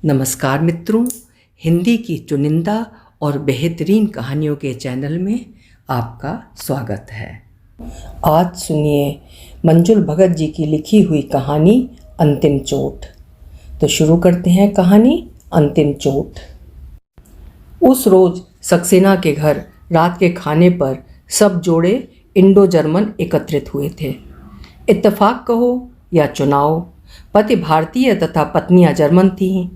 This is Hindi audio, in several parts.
नमस्कार मित्रों, हिंदी की चुनिंदा और बेहतरीन कहानियों के चैनल में आपका स्वागत है। आज सुनिए मंजुल भगत जी की लिखी हुई कहानी अंतिम चोट। तो शुरू करते हैं कहानी अंतिम चोट। उस रोज सक्सेना के घर रात के खाने पर सब जोड़े इंडो जर्मन एकत्रित हुए थे। इत्तेफाक कहो या चुनाव, पति भारतीय तथा पत्नियां जर्मन थीं।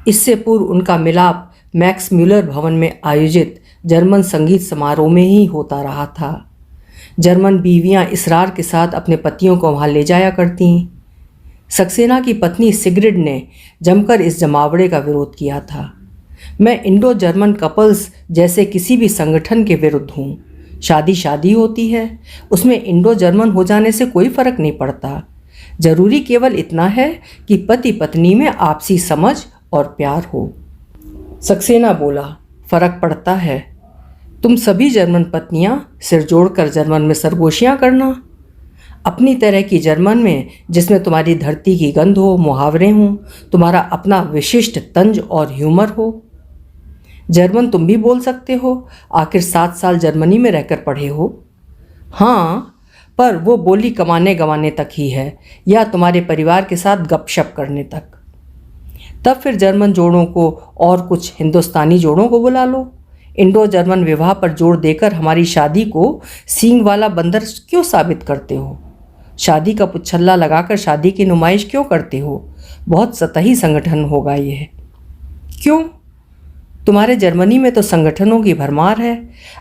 इससे पूर्व उनका मिलाप मैक्स म्यूलर भवन में आयोजित जर्मन संगीत समारोह में ही होता रहा था। जर्मन बीवियां इसरार के साथ अपने पतियों को वहां ले जाया करती। सक्सेना की पत्नी सिग्रिड ने जमकर इस जमावड़े का विरोध किया था। मैं इंडो जर्मन कपल्स जैसे किसी भी संगठन के विरुद्ध हूँ। शादी होती है, उसमें इंडो जर्मन हो जाने से कोई फर्क नहीं पड़ता। जरूरी केवल इतना है कि पति पत्नी में आपसी समझ और प्यार हो। सक्सेना बोला, फर्क पड़ता है। तुम सभी जर्मन पत्नियां सिर जोड़कर जर्मन में सरगोशियां करना। अपनी तरह की जर्मन में जिसमें तुम्हारी धरती की गंध हो, मुहावरे हों, तुम्हारा अपना विशिष्ट तंज और ह्यूमर हो। जर्मन तुम भी बोल सकते हो, आखिर 7 साल जर्मनी में रहकर पढ़े हो। हाँ, पर वो बोली कमाने गंवाने तक ही है, या तुम्हारे परिवार के साथ गपशप करने तक। तब फिर जर्मन जोड़ों को और कुछ हिंदुस्तानी जोड़ों को बुला लो। इंडो जर्मन विवाह पर जोर देकर हमारी शादी को सींग वाला बंदर क्यों साबित करते हो? शादी का पुच्छल्ला लगाकर शादी की नुमाइश क्यों करते हो? बहुत सतही संगठन होगा ये। क्यों? तुम्हारे जर्मनी में तो संगठनों की भरमार है।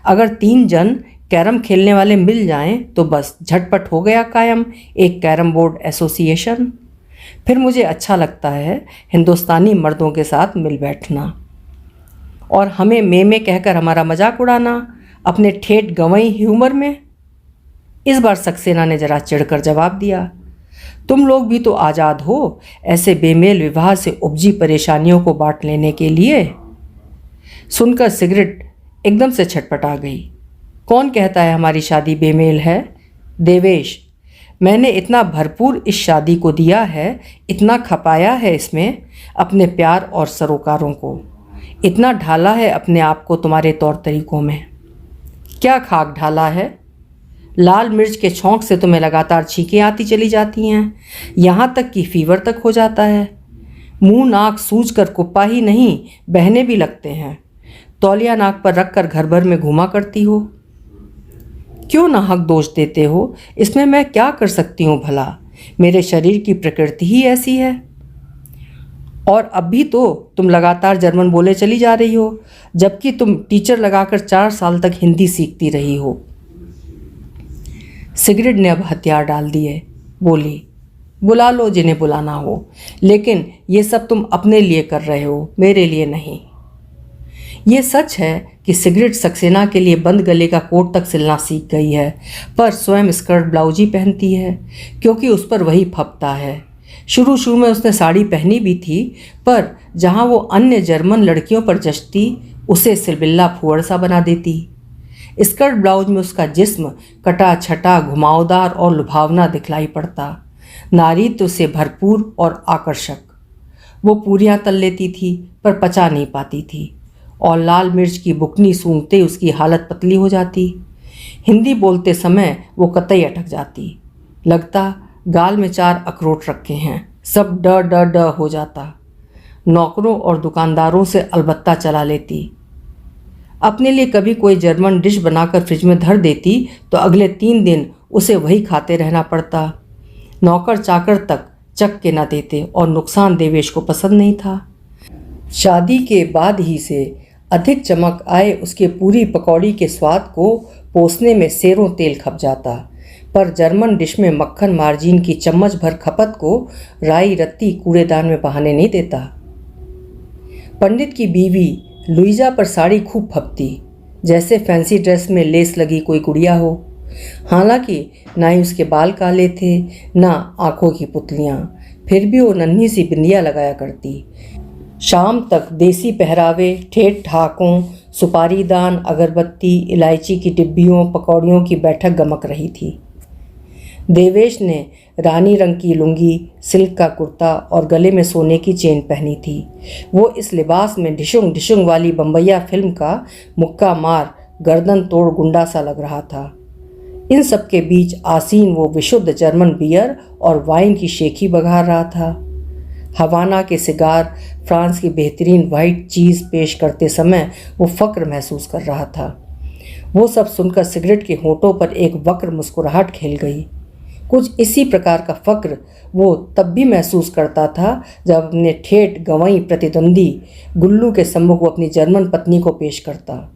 अगर 3 जन कैरम खेलने वाले मिल जाएं तो बस झटपट हो गया कायम एक कैरम बोर्ड एसोसिएशन। फिर मुझे अच्छा लगता है हिंदुस्तानी मर्दों के साथ मिल बैठना और हमें में कहकर हमारा मजाक उड़ाना अपने ठेठ गंवई ह्यूमर में। इस बार सक्सेना ने जरा चिढ़कर जवाब दिया, तुम लोग भी तो आज़ाद हो ऐसे बेमेल विवाह से उपजी परेशानियों को बांट लेने के लिए। सुनकर सिगरेट एकदम से छटपटा गई। कौन कहता है हमारी शादी बेमेल है? देवेश, मैंने इतना भरपूर इस शादी को दिया है, इतना खपाया है इसमें अपने प्यार और सरोकारों को, इतना ढाला है अपने आप को तुम्हारे तौर तरीकों में। क्या खाक ढाला है? लाल मिर्च के छौंक से तुम्हें लगातार छींकें आती चली जाती हैं, यहाँ तक कि फीवर तक हो जाता है। मुंह नाक सूज कर कुप्पा ही नहीं बहने भी लगते हैं। तौलिया नाक पर रख कर घर भर में घूमा करती हो। क्यों ना हक दोष देते हो? इसमें मैं क्या कर सकती हूँ भला? मेरे शरीर की प्रकृति ही ऐसी है। और अब भी तो तुम लगातार जर्मन बोले चली जा रही हो, जबकि तुम टीचर लगाकर 4 साल तक हिंदी सीखती रही हो। सिगरेट ने अब हथियार डाल दिए। बोली, बुला लो जिन्हें बुलाना हो, लेकिन ये सब तुम अपने लिए कर रहे हो, मेरे लिए नहीं। ये सच है कि सिगरेट सक्सेना के लिए बंद गले का कोट तक सिलना सीख गई है, पर स्वयं स्कर्ट ब्लाउज ही पहनती है क्योंकि उस पर वही फपता है। शुरू में उसने साड़ी पहनी भी थी, पर जहाँ वो अन्य जर्मन लड़कियों पर जचती उसे सिलबिल्ला फुअड़ सा बना देती। स्कर्ट ब्लाउज में उसका जिस्म कटा छटा घुमावदार और लुभावना दिखलाई पड़ता, नारीत्व से भरपूर और आकर्षक। वो पूरियां तल लेती थी पर पचा नहीं पाती थी, और लाल मिर्च की बुकनी सूंघते उसकी हालत पतली हो जाती। हिंदी बोलते समय वो कतई अटक जाती, लगता गाल में 4 अखरोट रखे हैं, सब ड ड ड हो जाता। नौकरों और दुकानदारों से अलबत्ता चला लेती। अपने लिए कभी कोई जर्मन डिश बनाकर फ्रिज में धर देती तो अगले 3 दिन उसे वही खाते रहना पड़ता। नौकर चाकर तक चख के न देते और नुकसान देवेश को पसंद नहीं था। शादी के बाद ही से अधिक चमक आए उसके पूरी पकौड़ी के स्वाद को पोसने में सेरों तेल खप जाता, पर जर्मन डिश में मक्खन मार्जिन की चम्मच भर खपत को राई रत्ती कूड़ेदान में बहाने नहीं देता। पंडित की बीवी लुइजा पर साड़ी खूब फपती, जैसे फैंसी ड्रेस में लेस लगी कोई गुड़िया हो। हालांकि ना ही उसके बाल काले थे ना आंखों की पुतलियाँ, फिर भी वो नन्ही सी बिंदिया लगाया करती। शाम तक देसी पहरावे, ठेठ ठाकों, सुपारीदान, अगरबत्ती, इलायची की डिब्बियों, पकौड़ियों की बैठक गमक रही थी। देवेश ने रानी रंग की लुंगी, सिल्क का कुर्ता और गले में सोने की चेन पहनी थी। वो इस लिबास में ढिशुंग ढिशुंग वाली बम्बैया फिल्म का मुक्का मार गर्दन तोड़ गुंडा सा लग रहा था। इन सब के बीच आसीन वो विशुद्ध जर्मन बियर और वाइन की शेखी बघार रहा था। हवाना के सिगार, फ्रांस की बेहतरीन वाइट चीज़ पेश करते समय वो फ़क्र महसूस कर रहा था। वो सब सुनकर सिगरेट के होठों पर एक वक्र मुस्कुराहट खेल गई। कुछ इसी प्रकार का फ़क्र वो तब भी महसूस करता था जब अपने ठेठ गंवाई प्रतिद्वंदी गुल्लू के सम्मुख वो अपनी जर्मन पत्नी को पेश करता।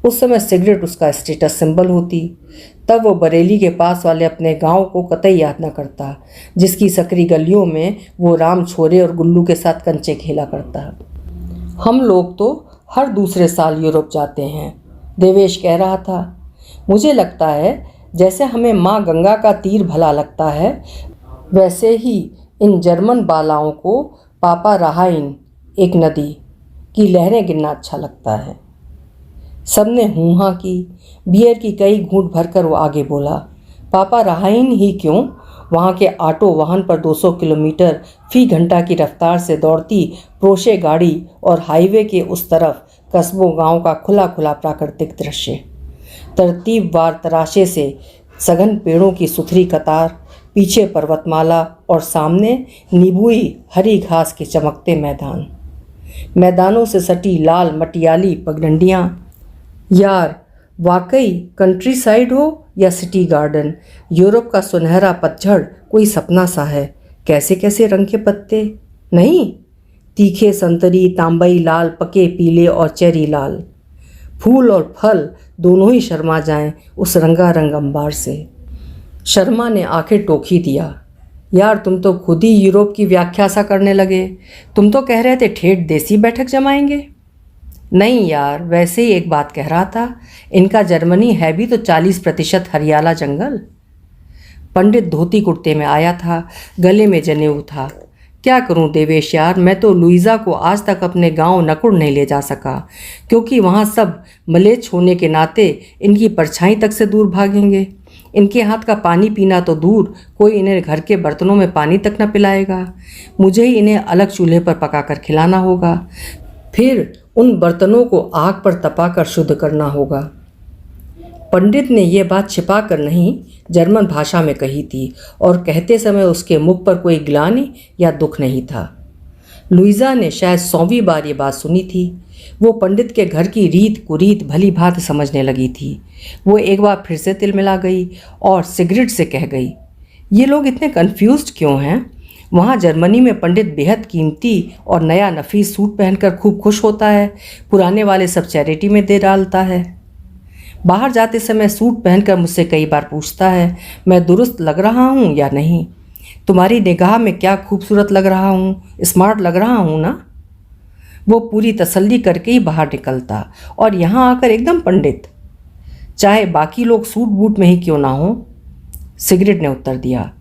उस समय सिगरेट उसका स्टेटस सिंबल होती। तब वो बरेली के पास वाले अपने गांव को कतई याद न करता, जिसकी सकरी गलियों में वो राम छोरे और गुल्लू के साथ कंचे खेला करता। हम लोग तो हर दूसरे साल यूरोप जाते हैं, देवेश कह रहा था। मुझे लगता है जैसे हमें माँ गंगा का तीर भला लगता है, वैसे ही इन जर्मन बालाओं को पापा राहाइन, एक नदी, की लहरें गिनना अच्छा लगता है। सबने हूँ की। बियर की कई घूंट भरकर वो आगे बोला, पापा राहाइन ही क्यों, वहाँ के ऑटो वाहन पर 200 किलोमीटर फी घंटा की रफ्तार से दौड़ती प्रोशे गाड़ी और हाईवे के उस तरफ कस्बों गांव का खुला खुला प्राकृतिक दृश्य, तरतीबवार तराशे से सघन पेड़ों की सुथरी कतार, पीछे पर्वतमाला और सामने नीबुई हरी घास के चमकते मैदानों से सटी लाल मटियाली पगडंडियाँ। यार वाकई कंट्री साइड हो या सिटी गार्डन, यूरोप का सुनहरा पतझड़ कोई सपना सा है। कैसे कैसे रंग के पत्ते, नहीं, तीखे संतरी, तांबई लाल, पके पीले और चेरी लाल। फूल और फल दोनों ही शर्मा जाएं उस रंगारंग अंबार से। शर्मा ने आंखें टोकी दिया, यार तुम तो खुद ही यूरोप की व्याख्या सा करने लगे। तुम तो कह रहे थे ठेठ देसी बैठक जमाएंगे। नहीं यार, वैसे ही एक बात कह रहा था, इनका जर्मनी है भी तो 40% हरियाला जंगल। पंडित धोती कुर्ते में आया था, गले में जनेऊ था। क्या करूं देवेश यार, मैं तो लुइजा को आज तक अपने गांव नकुड़ नहीं ले जा सका, क्योंकि वहां सब मलेच्छ होने के नाते इनकी परछाई तक से दूर भागेंगे। इनके हाथ का पानी पीना तो दूर, कोई इन्हें घर के बर्तनों में पानी तक न पिलाएगा। मुझे ही इन्हें अलग चूल्हे पर पकाकर खिलाना होगा, फिर उन बर्तनों को आग पर तपाकर शुद्ध करना होगा। पंडित ने यह बात छिपा कर नहीं, जर्मन भाषा में कही थी और कहते समय उसके मुख पर कोई ग्लानि या दुख नहीं था। लुइजा ने शायद 100वीं बार ये बात सुनी थी। वो पंडित के घर की रीत कुरीत भली भांति समझने लगी थी। वो एक बार फिर से तिलमिला गई और सिगरेट से कह गई, ये लोग इतने कन्फ्यूज्ड क्यों हैं? वहाँ जर्मनी में पंडित बेहद कीमती और नया नफीस सूट पहनकर खूब खुश होता है, पुराने वाले सब चैरिटी में दे डालता है। बाहर जाते समय सूट पहनकर मुझसे कई बार पूछता है, मैं दुरुस्त लग रहा हूँ या नहीं, तुम्हारी निगाह में क्या खूबसूरत लग रहा हूँ, स्मार्ट लग रहा हूँ ना। वो पूरी तसल्ली करके ही बाहर निकलता और यहाँ आकर एकदम पंडित, चाहे बाकी लोग सूट बूट में ही क्यों ना हो। सिगरेट ने उत्तर दिया,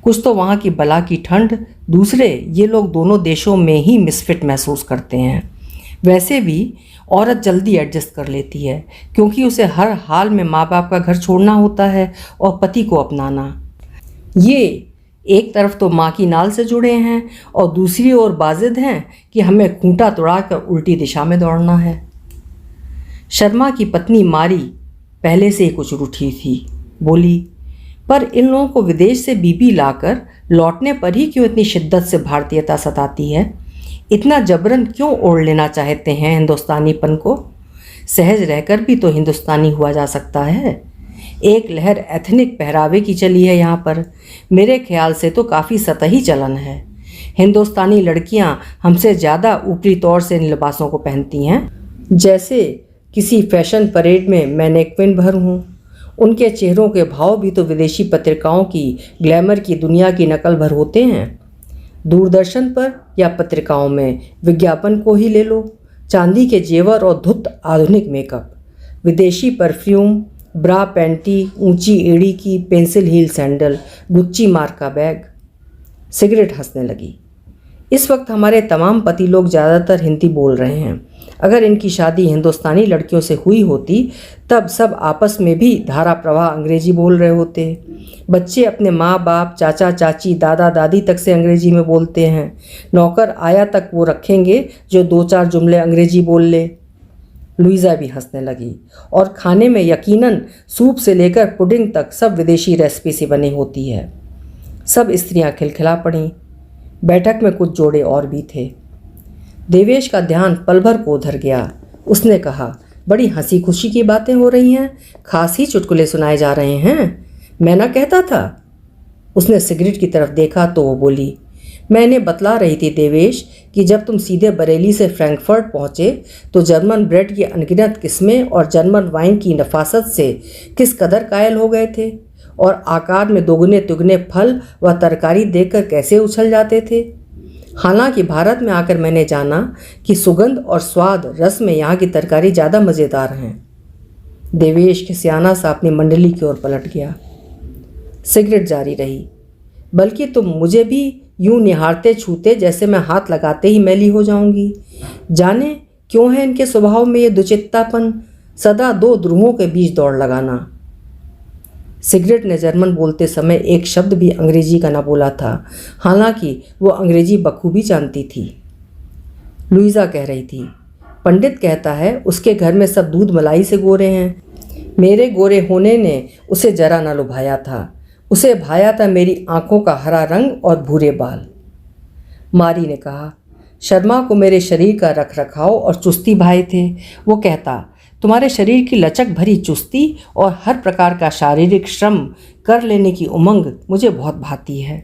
कुछ तो वहाँ की बला की ठंड, दूसरे ये लोग दोनों देशों में ही मिसफिट महसूस करते हैं। वैसे भी औरत जल्दी एडजस्ट कर लेती है, क्योंकि उसे हर हाल में माँ बाप का घर छोड़ना होता है और पति को अपनाना। ये एक तरफ तो माँ की नाल से जुड़े हैं और दूसरी ओर बाजिद हैं कि हमें खूंटा तोड़ाकर उल्टी दिशा में दौड़ना है। शर्मा की पत्नी मारी पहले से ही कुछ रूठी थी, बोली, पर इन लोगों को विदेश से बीबी लाकर लौटने पर ही क्यों इतनी शिद्दत से भारतीयता सताती है? इतना जबरन क्यों ओढ़ लेना चाहते हैं हिंदुस्तानीपन को? सहज रहकर भी तो हिंदुस्तानी हुआ जा सकता है। एक लहर एथनिक पहरावे की चली है यहाँ पर, मेरे ख्याल से तो काफ़ी सतही चलन है। हिंदुस्तानी लड़कियाँ हमसे ज़्यादा ऊपरी तौर से इन लिबासों को पहनती हैं, जैसे किसी फैशन परेड में मैनेक्विन भर हूँ। उनके चेहरों के भाव भी तो विदेशी पत्रिकाओं की ग्लैमर की दुनिया की नकल भर होते हैं। दूरदर्शन पर या पत्रिकाओं में विज्ञापन को ही ले लो, चांदी के जेवर और धुत आधुनिक मेकअप, विदेशी परफ्यूम, ब्रा पैंटी, ऊंची एड़ी की पेंसिल हील सैंडल, गुच्ची मार्का बैग। सिगरेट हंसने लगी। इस वक्त हमारे तमाम पति लोग ज़्यादातर हिंदी बोल रहे हैं। अगर इनकी शादी हिंदुस्तानी लड़कियों से हुई होती तब सब आपस में भी धारा प्रवाह अंग्रेजी बोल रहे होते। बच्चे अपने माँ बाप, चाचा चाची, दादा दादी तक से अंग्रेजी में बोलते हैं। नौकर आया तक वो रखेंगे जो 2-4 जुमले अंग्रेजी बोल ले। लुइजा भी हंसने लगी। और खाने में यकीनन सूप से लेकर पुडिंग तक सब विदेशी रेसिपी से बनी होती है। सब स्त्रियां खिलखिला पड़ीं। बैठक में कुछ जोड़े और भी थे। देवेश का ध्यान पल भर को उधर गया। उसने कहा, बड़ी हंसी खुशी की बातें हो रही हैं, खास ही चुटकुले सुनाए जा रहे हैं। मैं ना कहता था। उसने सिगरेट की तरफ देखा तो वो बोली, मैं इन्हें बतला रही थी देवेश कि जब तुम सीधे बरेली से फ्रैंकफर्ट पहुँचे तो जर्मन ब्रेड की अनगिनत किस्में और जर्मन वाइन की नफासत से किस कदर कायल हो गए थे और आकार में दोगुने तिगुने फल व तरकारी देखकर कैसे उछल जाते थे। हालांकि भारत में आकर मैंने जाना कि सुगंध और स्वाद रस में यहाँ की तरकारी ज़्यादा मज़ेदार हैं। देवेश खिसियाना सा अपनी मंडली की ओर पलट गया। सिगरेट जारी रही। बल्कि तुम मुझे भी यूं निहारते छूते जैसे मैं हाथ लगाते ही मैली हो जाऊंगी। जाने क्यों है इनके स्वभाव में ये दुचित्तापन, सदा 2 ध्रुवों के बीच दौड़ लगाना। सिगरेट ने जर्मन बोलते समय एक शब्द भी अंग्रेजी का न बोला था, हालांकि वो अंग्रेजी बखूबी जानती थी। लुइजा कह रही थी, पंडित कहता है उसके घर में सब दूध मलाई से गोरे हैं। मेरे गोरे होने ने उसे जरा न लुभाया था। उसे भाया था मेरी आंखों का हरा रंग और भूरे बाल। मारी ने कहा, शर्मा को मेरे शरीर का रख रखाव और चुस्ती भाए थे। वो कहता, तुम्हारे शरीर की लचक भरी चुस्ती और हर प्रकार का शारीरिक श्रम कर लेने की उमंग मुझे बहुत भाती है।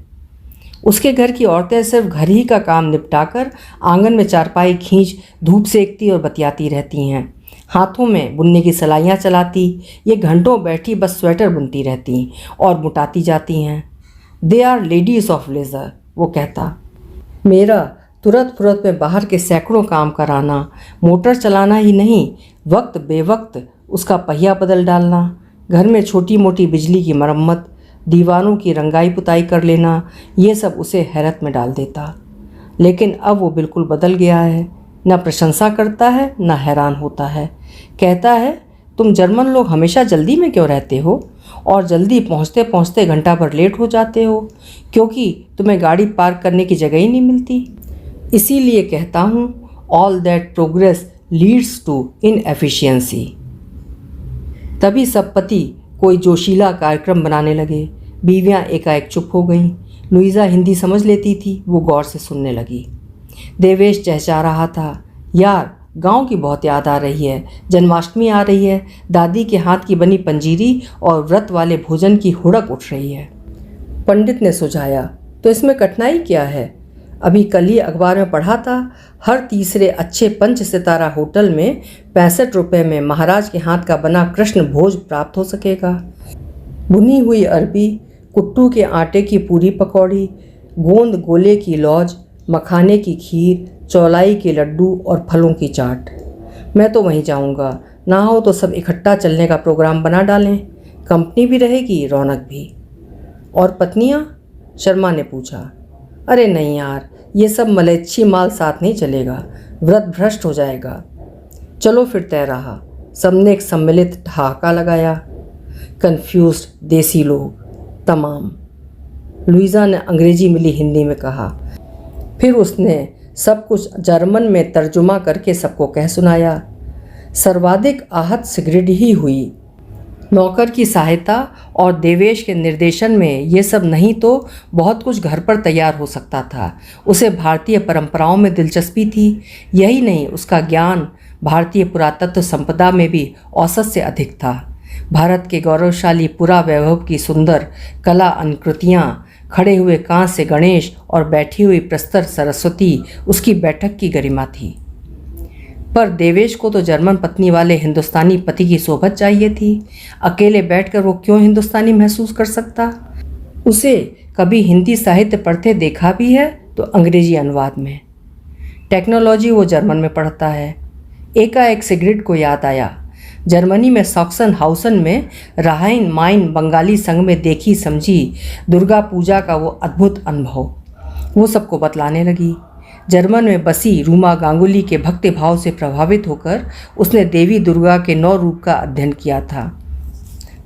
उसके घर की औरतें सिर्फ घर ही का काम निपटाकर आंगन में चारपाई खींच धूप सेकती और बतियाती रहती हैं। हाथों में बुनने की सलाइयाँ चलाती, ये घंटों बैठी बस स्वेटर बुनती रहती और मुटाती जाती हैं। They are ladies of leisure, वो कहता। मेरा तुरंत फुरत में बाहर के सैकड़ों काम कराना, मोटर चलाना ही नहीं, वक्त बेवक्त उसका पहिया बदल डालना, घर में छोटी मोटी बिजली की मरम्मत, दीवारों की रंगाई पुताई कर लेना, ये सब उसे हैरत में डाल देता। लेकिन अब वो बिल्कुल बदल गया है। न प्रशंसा करता है न हैरान होता है। कहता है, तुम जर्मन लोग हमेशा जल्दी में क्यों रहते हो और जल्दी पहुँचते पहुँचते घंटा भर लेट हो जाते हो, क्योंकि तुम्हें गाड़ी पार्क करने की जगह ही नहीं मिलती। इसीलिए कहता हूँ, all that progress leads to inefficiency. तभी सब पति कोई जोशीला कार्यक्रम बनाने लगे। बीवियाँ एकाएक चुप हो गईं। लुइजा हिंदी समझ लेती थी, वो गौर से सुनने लगी। देवेश चहचहा रहा था, यार गांव की बहुत याद आ रही है। जन्माष्टमी आ रही है, दादी के हाथ की बनी पंजीरी और व्रत वाले भोजन की हुड़क उठ रही है। पंडित ने सुझाया, तो इसमें कठिनाई क्या है? अभी कल ही अखबार में पढ़ा था, हर तीसरे अच्छे 5 सितारा होटल में 65 रुपये में महाराज के हाथ का बना कृष्ण भोज प्राप्त हो सकेगा। भुनी हुई अरबी, कुट्टू के आटे की पूरी पकौड़ी, गोंद गोले की लौज, मखाने की खीर, चौलाई के लड्डू और फलों की चाट। मैं तो वहीं जाऊंगा। ना हो तो सब इकट्ठा चलने का प्रोग्राम बना डालें, कंपनी भी रहेगी, रौनक भी। और पत्नियां? शर्मा ने पूछा। अरे नहीं यार, ये सब मलेच्छी माल साथ नहीं चलेगा, व्रत भ्रष्ट हो जाएगा। चलो फिर तय रहा। सबने एक सम्मिलित ठहाका लगाया। कन्फ्यूज्ड देसी लोग तमाम। लुइजा ने अंग्रेजी मिली हिंदी में कहा। फिर उसने सब कुछ जर्मन में तर्जुमा करके सबको कह सुनाया। सर्वाधिक आहत सिगरेट ही हुई। नौकर की सहायता और देवेश के निर्देशन में ये सब नहीं तो बहुत कुछ घर पर तैयार हो सकता था। उसे भारतीय परंपराओं में दिलचस्पी थी। यही नहीं, उसका ज्ञान भारतीय पुरातत्व संपदा में भी औसत से अधिक था। भारत के गौरवशाली पुरा वैभव की सुंदर कला अनुकृतियाँ, खड़े हुए कांच से गणेश और बैठी हुई प्रस्तर सरस्वती उसकी बैठक की गरिमा थी। पर देवेश को तो जर्मन पत्नी वाले हिंदुस्तानी पति की सोबत चाहिए थी। अकेले बैठकर वो क्यों हिंदुस्तानी महसूस कर सकता? उसे कभी हिंदी साहित्य पढ़ते देखा भी है तो अंग्रेजी अनुवाद में। टेक्नोलॉजी वो जर्मन में पढ़ता है। एकाएक सिगरेट को याद आया। जर्मनी में सॉक्सन हाउसन में राहाइन माइन बंगाली संघ में देखी समझी दुर्गा पूजा का वो अद्भुत अनुभव। वो सबको बतलाने लगी। जर्मन में बसी रूमा गांगुली के भक्ति भाव से प्रभावित होकर उसने देवी दुर्गा के 9 रूप का अध्ययन किया था।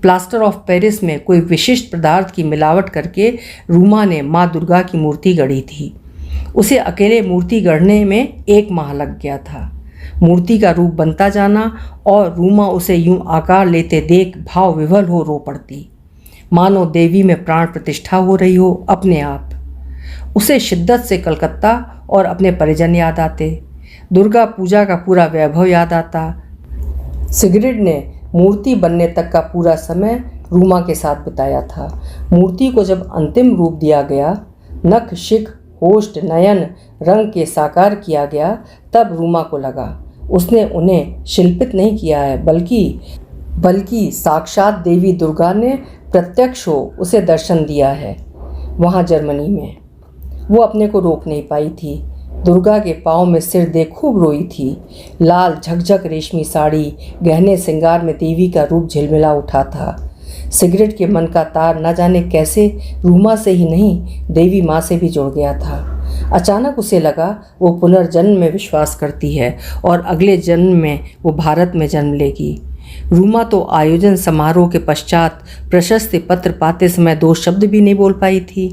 प्लास्टर ऑफ पेरिस में कोई विशिष्ट पदार्थ की मिलावट करके रूमा ने माँ दुर्गा की मूर्ति गढ़ी थी। उसे अकेले मूर्ति गढ़ने में 1 माह लग गया था। मूर्ति का रूप बनता जाना और रूमा उसे यूं आकार लेते देख भाव विभल हो रो पड़ती, मानो देवी में प्राण प्रतिष्ठा हो रही हो अपने आप। उसे शिद्दत से कलकत्ता और अपने परिजन याद आते, दुर्गा पूजा का पूरा वैभव याद आता। सिगरेट ने मूर्ति बनने तक का पूरा समय रूमा के साथ बिताया था। मूर्ति को जब अंतिम रूप दिया गया, नख शिख होष्ट नयन रंग के साकार किया गया, तब रूमा को लगा उसने उन्हें शिल्पित नहीं किया है, बल्कि साक्षात देवी दुर्गा ने प्रत्यक्ष हो उसे दर्शन दिया है। वहाँ जर्मनी में वो अपने को रोक नहीं पाई थी। दुर्गा के पाँव में सिर दे खूब रोई थी। लाल झकझक रेशमी साड़ी गहने श्रृंगार में देवी का रूप झिलमिला उठा था। सिगरेट के मन का तार न जाने कैसे रूमा से ही नहीं देवी माँ से भी जुड़ गया था। अचानक उसे लगा वो पुनर्जन्म में विश्वास करती है और अगले जन्म में वो भारत में जन्म लेगी। रूमा तो आयोजन समारोह के पश्चात प्रशस्ति पत्र पाते समय 2 शब्द भी नहीं बोल पाई थी।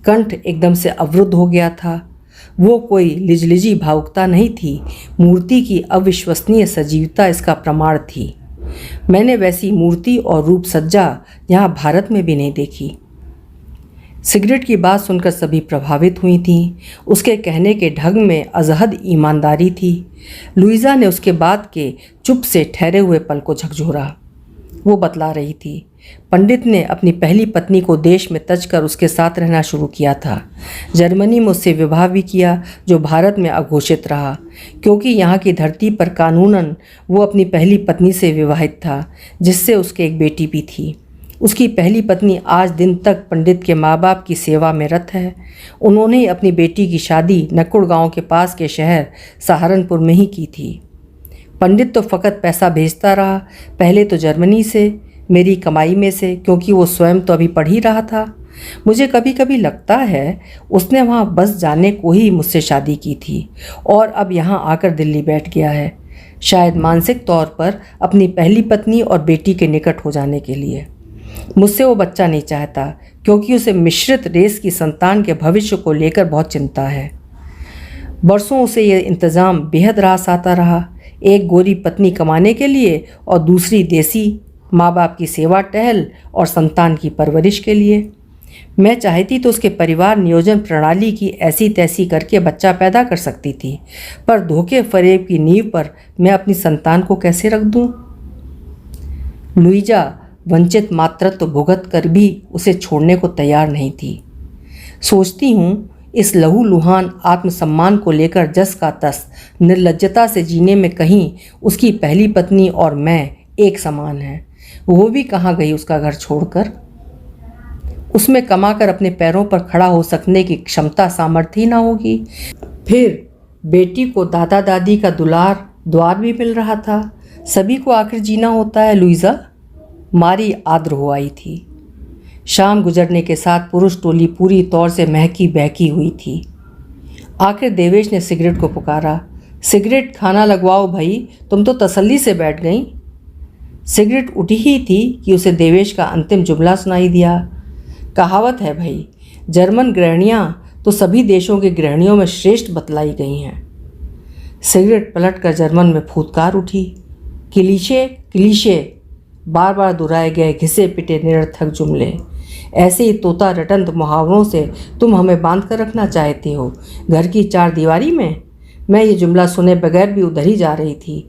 कंठ एकदम से अवरुद्ध हो गया था। वो कोई लिजलिजी भावुकता नहीं थी, मूर्ति की अविश्वसनीय सजीवता इसका प्रमाण थी। मैंने वैसी मूर्ति और रूप सज्जा यहाँ भारत में भी नहीं देखी। सिगरेट की बात सुनकर सभी प्रभावित हुई थीं। उसके कहने के ढंग में अजहद ईमानदारी थी। लुइजा ने उसके बाद के चुप से ठहरे हुए पल को झकझोरा। वो बतला रही थी, पंडित ने अपनी पहली पत्नी को देश में तज कर उसके साथ रहना शुरू किया था। जर्मनी में उससे विवाह भी किया, जो भारत में अघोषित रहा, क्योंकि यहाँ की धरती पर कानूनन वो अपनी पहली पत्नी से विवाहित था, जिससे उसके एक बेटी भी थी। उसकी पहली पत्नी आज दिन तक पंडित के माँ बाप की सेवा में रत है। उन्होंने ही अपनी बेटी की शादी नकुड़ गांव के पास के शहर सहारनपुर में ही की थी। पंडित तो फ़कत पैसा भेजता रहा, पहले तो जर्मनी से, मेरी कमाई में से, क्योंकि वो स्वयं तो अभी पढ़ ही रहा था। मुझे कभी कभी लगता है उसने वहाँ बस जाने को ही मुझसे शादी की थी और अब यहाँ आकर दिल्ली बैठ गया है, शायद मानसिक तौर पर अपनी पहली पत्नी और बेटी के निकट हो जाने के लिए। मुझसे वो बच्चा नहीं चाहता, क्योंकि उसे मिश्रित रेस की संतान के भविष्य को लेकर बहुत चिंता है। बरसों उसे ये इंतज़ाम बेहद रास आता रहा, एक गोरी पत्नी कमाने के लिए और दूसरी देसी माँ बाप की सेवा टहल और संतान की परवरिश के लिए। मैं चाहती तो उसके परिवार नियोजन प्रणाली की ऐसी तैसी करके बच्चा पैदा कर सकती थी, पर धोखे फरेब की नींव पर मैं अपनी संतान को कैसे रख दूँ? लुइजा वंचित मातृत्व भुगत कर भी उसे छोड़ने को तैयार नहीं थी। सोचती हूँ इस लहूलुहान आत्मसम्मान को लेकर जस का तस निर्लज्जता से जीने में कहीं उसकी पहली पत्नी और मैं एक समान हैं। वो भी कहाँ गई उसका घर छोड़कर? उसमें कमाकर अपने पैरों पर खड़ा हो सकने की क्षमता सामर्थ्य ही ना होगी। फिर बेटी को दादा दादी का दुलार द्वार भी मिल रहा था। सभी को आखिर जीना होता है। लुइजा मारी आद्र हो आई थी। शाम गुजरने के साथ पुरुष टोली पूरी तौर से महकी बहकी हुई थी। आखिर देवेश ने सिगरेट को पुकारा, सिगरेट खाना लगवाओ भाई, तुम तो तसल्ली से बैठ गई। सिगरेट उठी ही थी कि उसे देवेश का अंतिम जुमला सुनाई दिया। कहावत है भाई, जर्मन गृहिणियाँ तो सभी देशों की गृहिणियों में श्रेष्ठ बतलाई गई हैं। सिगरेट पलट कर जर्मन में फूतकार उठी। क्लीशे क्लीशे, बार बार दोहराए गए घिसे पिटे निरर्थक जुमले। ऐसे ही तोता रटंत मुहावरों से तुम हमें बांध कर रखना चाहते हो घर की 4 दीवारी में। मैं ये जुमला सुने बगैर भी उधर ही जा रही थी।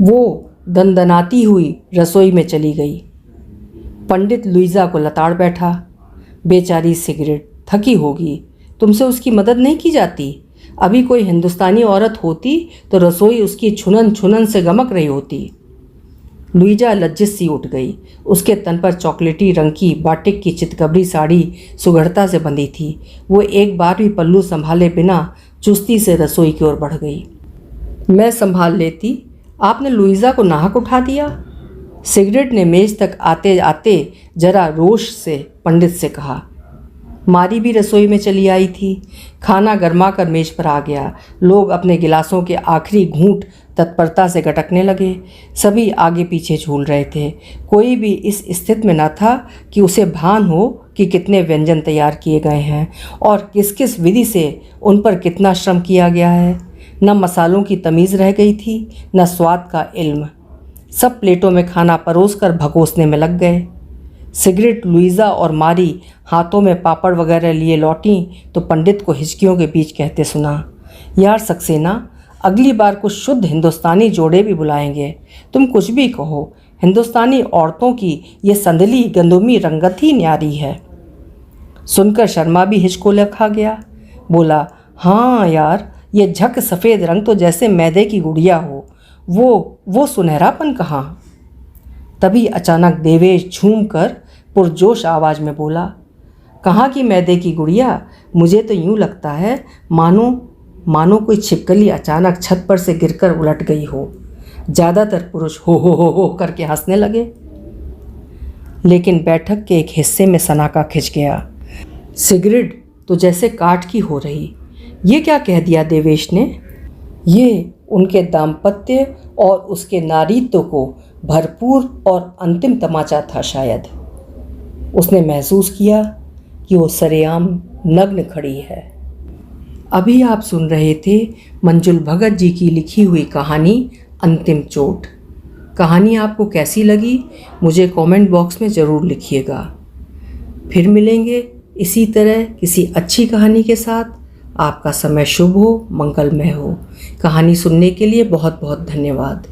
वो दनदनाती हुई रसोई में चली गई। पंडित लुइजा को लताड़ बैठा। बेचारी सिगरेट थकी होगी, तुमसे उसकी मदद नहीं की जाती? अभी कोई हिंदुस्तानी औरत होती तो रसोई उसकी छुनन छुनन से गमक रही होती। लुइजा लज्जित सी उठ गई। उसके तन पर चॉकलेटी रंग की बाटिक की चितकबरी साड़ी सुघड़ता से बंधी थी। वो एक बार भी पल्लू संभाले बिना चुस्ती से रसोई की ओर बढ़ गई। मैं संभाल लेती, आपने लुइजा को नाहक उठा दिया। सिगरेट ने मेज तक आते आते जरा रोष से पंडित से कहा। मारी भी रसोई में चली आई थी। खाना गर्मा कर मेज पर आ गया। लोग अपने गिलासों के आखिरी घूंट तत्परता से गटकने लगे। सभी आगे पीछे झूल रहे थे। कोई भी इस स्थिति में न था कि उसे भान हो कि कितने व्यंजन तैयार किए गए हैं और किस किस विधि से उन पर कितना श्रम किया गया है। न मसालों की तमीज़ रह गई थी, न स्वाद का इल्म। सब प्लेटों में खाना परोस कर भगोसने में लग गए। सिगरेट, लुइज़ा और मारी हाथों में पापड़ वगैरह लिए लौटी तो पंडित को हिचकियों के बीच कहते सुना, यार सक्सेना, अगली बार कुछ शुद्ध हिंदुस्तानी जोड़े भी बुलाएंगे। तुम कुछ भी कहो, हिंदुस्तानी औरतों की ये संदली गंदुमी रंगत ही न्यारी है। सुनकर शर्मा भी हिचकोले खा गया। बोला, हाँ यार, ये झक सफ़ेद रंग तो जैसे मैदे की गुड़िया हो। वो सुनहरापन कहाँ। तभी अचानक देवेश झूम कर पुरजोश आवाज़ में बोला, कहाँ की मैदे की गुड़िया? मुझे तो यूँ लगता है मानो कोई छिपकली अचानक छत पर से गिरकर उलट गई हो। ज़्यादातर पुरुष हो करके हंसने लगे। लेकिन बैठक के एक हिस्से में सनाका खिंच गया। सिगरेट तो जैसे काठ की हो रही। ये क्या कह दिया देवेश ने? ये उनके दाम्पत्य और उसके नारीत्व को भरपूर और अंतिम तमाचा था शायद। उसने महसूस किया कि वो सरेआम नग्न खड़ी है। अभी आप सुन रहे थे मंजुल भगत जी की लिखी हुई कहानी अंतिम चोट। कहानी आपको कैसी लगी मुझे कमेंट बॉक्स में ज़रूर लिखिएगा। फिर मिलेंगे इसी तरह किसी अच्छी कहानी के साथ। आपका समय शुभ हो, मंगलमय हो। कहानी सुनने के लिए बहुत बहुत धन्यवाद।